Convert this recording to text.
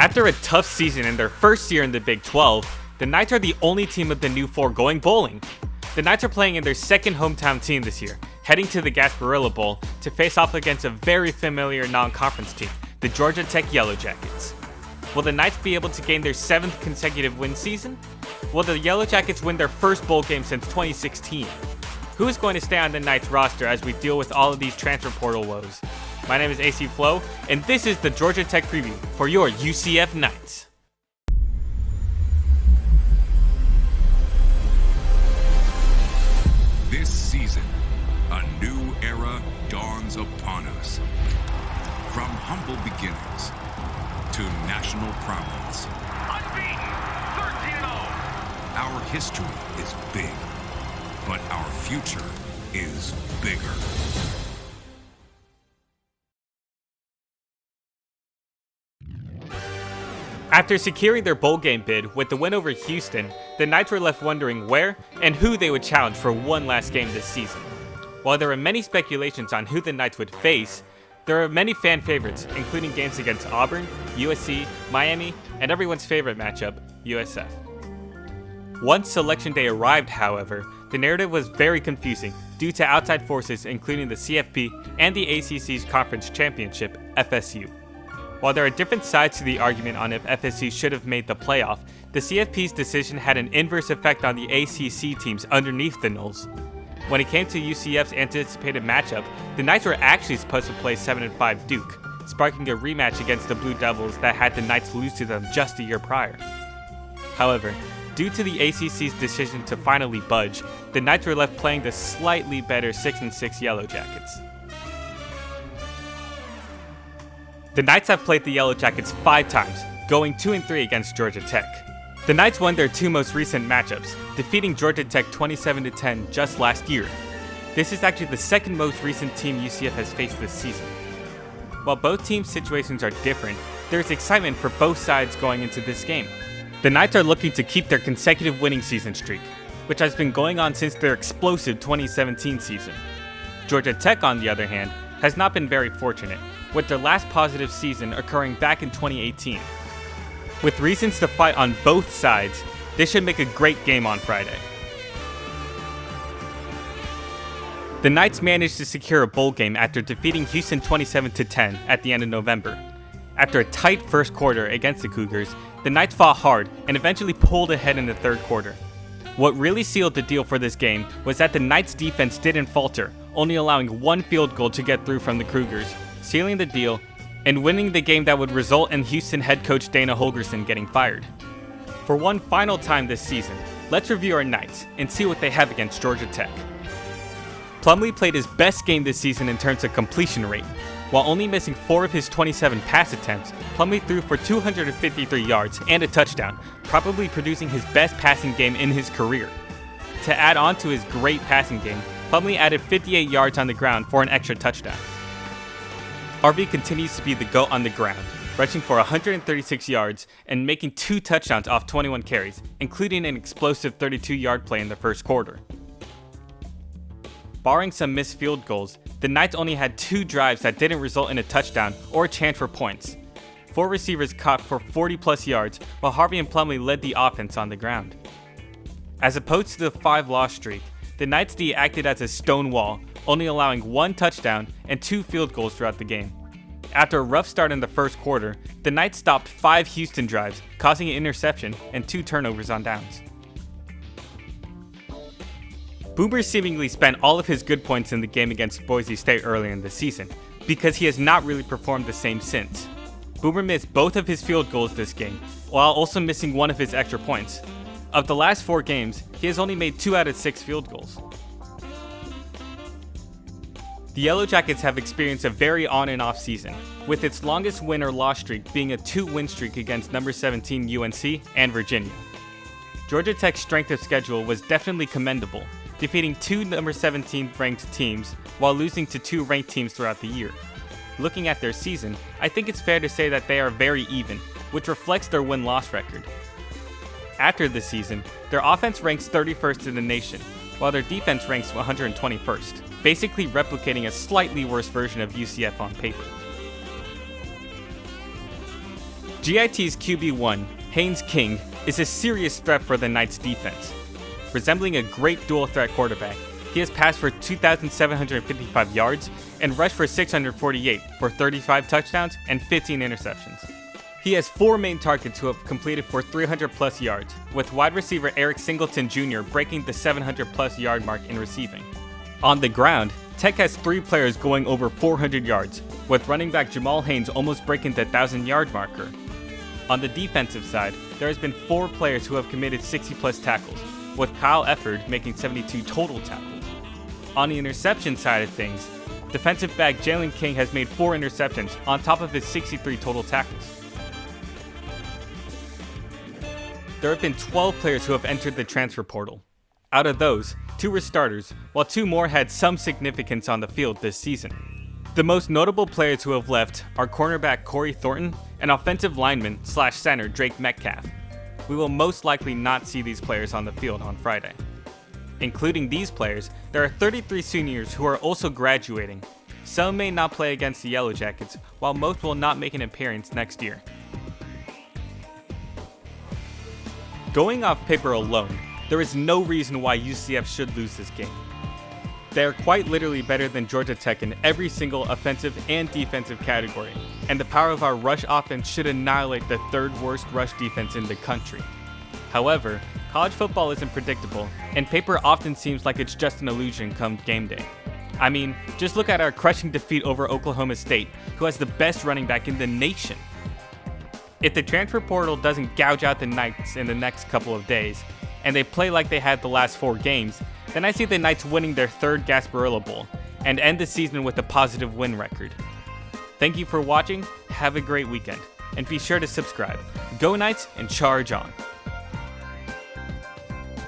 After a tough season in their first year in the Big 12, the Knights are the only team of the new four going bowling. The Knights are playing in their second hometown team this year, heading to the Gasparilla Bowl to face off against a very familiar non-conference team, the GeorgiaTech Yellow Jackets. Will the Knights be able to gain their 7th consecutive win season? Will the Yellow Jackets win their first bowl game since 2016? Who is going to stay on the Knights roster as we deal with all of these transfer portal woes? My name is AC Flo, and this is the GeorgiaTech preview for your UCF Knights. This season, a new era dawns upon us. From humble beginnings to national prominence. Unbeaten, 13-0. Our history is big, but our future is bigger. After securing their bowl game bid with the win over Houston, the Knights were left wondering where and who they would challenge for one last game this season. While there are many speculations on who the Knights would face, there are many fan favorites, including games against Auburn, USC, Miami, and everyone's favorite matchup, USF. Once Selection Day arrived, however, the narrative was very confusing due to outside forces including the CFP and the ACC's Conference Championship, FSU. While there are different sides to the argument on if FSU should have made the playoff, the CFP's decision had an inverse effect on the ACC teams underneath the Noles. When it came to UCF's anticipated matchup, the Knights were actually supposed to play 7-5 Duke, sparking a rematch against the Blue Devils that had the Knights lose to them just a year prior. However, due to the ACC's decision to finally budge, the Knights were left playing the slightly better 6-6 Yellow Jackets. The Knights have played the Yellow Jackets 5 times, going 2-3 against Georgia Tech. The Knights won their 2 most recent matchups, defeating Georgia Tech 27-10 just last year. This is actually the second most recent team UCF has faced this season. While both teams' situations are different, there is excitement for both sides going into this game. The Knights are looking to keep their consecutive winning season streak, which has been going on since their explosive 2017 season. Georgia Tech, on the other hand, has not been very fortunate, with their last positive season occurring back in 2018. With reasons to fight on both sides, this should make a great game on Friday. The Knights managed to secure a bowl game after defeating Houston 27-10 at the end of November. After a tight first quarter against the Cougars, the Knights fought hard and eventually pulled ahead in the third quarter. What really sealed the deal for this game was that the Knights' defense didn't falter, only allowing 1 field goal to get through from the Cougars, sealing the deal and winning the game that would result in Houston head coach Dana Holgorsen getting fired. For one final time this season, let's review our Knights and see what they have against Georgia Tech. Plumlee played his best game this season in terms of completion rate. While only missing 4 of his 27 pass attempts, Plumlee threw for 253 yards and a touchdown, probably producing his best passing game in his career. To add on to his great passing game, Plumlee added 58 yards on the ground for an extra touchdown. RV continues to be the GOAT on the ground, rushing for 136 yards and making 2 touchdowns off 21 carries, including an explosive 32-yard play in the first quarter. Barring some missed field goals, the Knights only had 2 drives that didn't result in a touchdown or a chance for points. 4 receivers caught for 40-plus yards, while Harvey and Plumlee led the offense on the ground. As opposed to the 5-loss streak, the Knights D acted as a stone wall, only allowing 1 touchdown and 2 field goals throughout the game. After a rough start in the first quarter, the Knights stopped 5 Houston drives, causing an interception and 2 turnovers on downs. Boomer seemingly spent all of his good points in the game against Boise State earlier in the season, because he has not really performed the same since. Boomer missed both of his field goals this game, while also missing 1 of his extra points. Of the last 4 games, he has only made 2 out of 6 field goals. The Yellow Jackets have experienced a very on and off season, with its longest win or loss streak being a 2-win streak against number 17 UNC and Virginia. Georgia Tech's strength of schedule was definitely commendable, defeating 2 number 17 ranked teams while losing to 2 ranked teams throughout the year. Looking at their season, I think it's fair to say that they are very even, which reflects their win-loss record. After the season, their offense ranks 31st in the nation, while their defense ranks 121st, basically replicating a slightly worse version of UCF on paper. GIT's QB1, Haynes King, is a serious threat for the Knights defense. Resembling a great dual threat quarterback, he has passed for 2,755 yards and rushed for 648 for 35 touchdowns and 15 interceptions. He has 4 main targets who have completed for 300 plus yards, with wide receiver Eric Singleton Jr. breaking the 700 plus yard mark in receiving. On the ground, Tech has 3 players going over 400 yards, with running back Jamal Haynes almost breaking the 1,000-yard marker. On the defensive side, there has been 4 players who have committed 60 plus tackles, with Kyle Efford making 72 total tackles. On the interception side of things, defensive back Jalen King has made 4 interceptions on top of his 63 total tackles. There have been 12 players who have entered the transfer portal. Out of those, 2 were starters, while 2 more had some significance on the field this season. The most notable players who have left are cornerback Corey Thornton and offensive lineman / center Drake Metcalf. We will most likely not see these players on the field on Friday. Including these players, there are 33 seniors who are also graduating. Some may not play against the Yellow Jackets, while most will not make an appearance next year. Going off paper alone, there is no reason why UCF should lose this game. They are quite literally better than Georgia Tech in every single offensive and defensive category, and the power of our rush offense should annihilate the 3rd worst rush defense in the country. However, college football isn't predictable, and paper often seems like it's just an illusion come game day. I mean, just look at our crushing defeat over Oklahoma State, who has the best running back in the nation. If the transfer portal doesn't gouge out the Knights in the next couple of days, and they play like they had the last 4 games, then I see the Knights winning their 3rd Gasparilla Bowl, and end the season with a positive win record. Thank you for watching, have a great weekend, and be sure to subscribe. Go Knights and charge on!